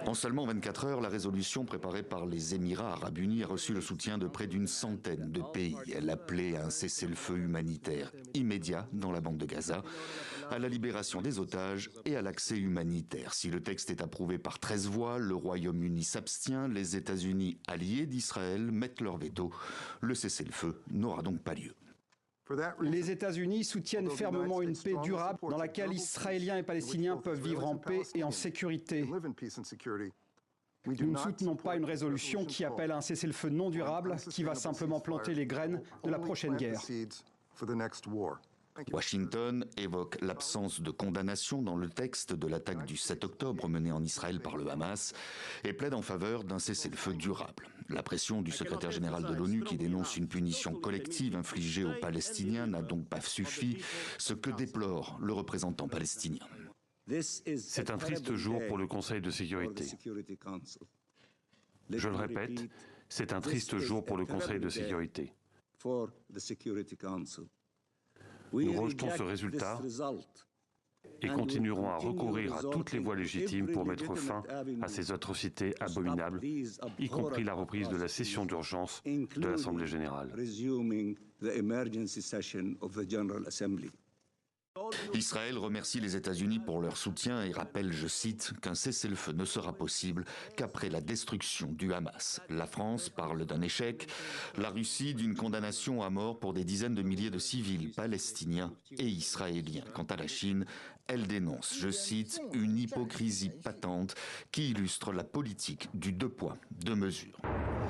En seulement 24 heures, la résolution préparée par les Émirats arabes unis a reçu le soutien de près d'une centaine de pays. Elle appelait à un cessez-le-feu humanitaire immédiat dans la bande de Gaza, à la libération des otages et à l'accès humanitaire. Si le texte est approuvé par 13 voix, le Royaume-Uni s'abstient, les États-Unis alliés d'Israël mettent leur veto. Le cessez-le-feu n'aura donc pas lieu. Les États-Unis soutiennent fermement une paix durable dans laquelle Israéliens et Palestiniens peuvent vivre en paix et en sécurité. Nous ne soutenons pas une résolution qui appelle à un cessez-le-feu non durable, qui va simplement planter les graines de la prochaine guerre. Washington évoque l'absence de condamnation dans le texte de l'attaque du 7 octobre menée en Israël par le Hamas et plaide en faveur d'un cessez-le-feu durable. La pression du secrétaire général de l'ONU qui dénonce une punition collective infligée aux Palestiniens n'a donc pas suffi, ce que déplore le représentant palestinien. C'est un triste jour pour le Conseil de sécurité. Je le répète, c'est un triste jour pour le Conseil de sécurité. Nous rejetons ce résultat et continuerons à recourir à toutes les voies légitimes pour mettre fin à ces atrocités abominables, y compris la reprise de la session d'urgence de l'Assemblée générale. Israël remercie les États-Unis pour leur soutien et rappelle, je cite, qu'un cessez-le-feu ne sera possible qu'après la destruction du Hamas. La France parle d'un échec, la Russie d'une condamnation à mort pour des dizaines de milliers de civils palestiniens et israéliens. Quant à la Chine, elle dénonce, je cite, une hypocrisie patente qui illustre la politique du deux poids, deux mesures.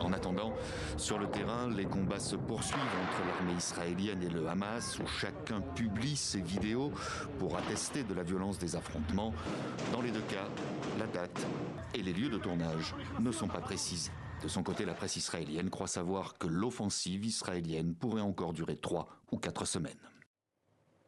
En attendant, sur le terrain, les combats se poursuivent entre l'armée israélienne et le Hamas, où chacun publie ses vidéos pour attester de la violence des affrontements. Dans les deux cas, la date et les lieux de tournage ne sont pas précisés. De son côté, la presse israélienne croit savoir que l'offensive israélienne pourrait encore durer 3 ou 4 semaines.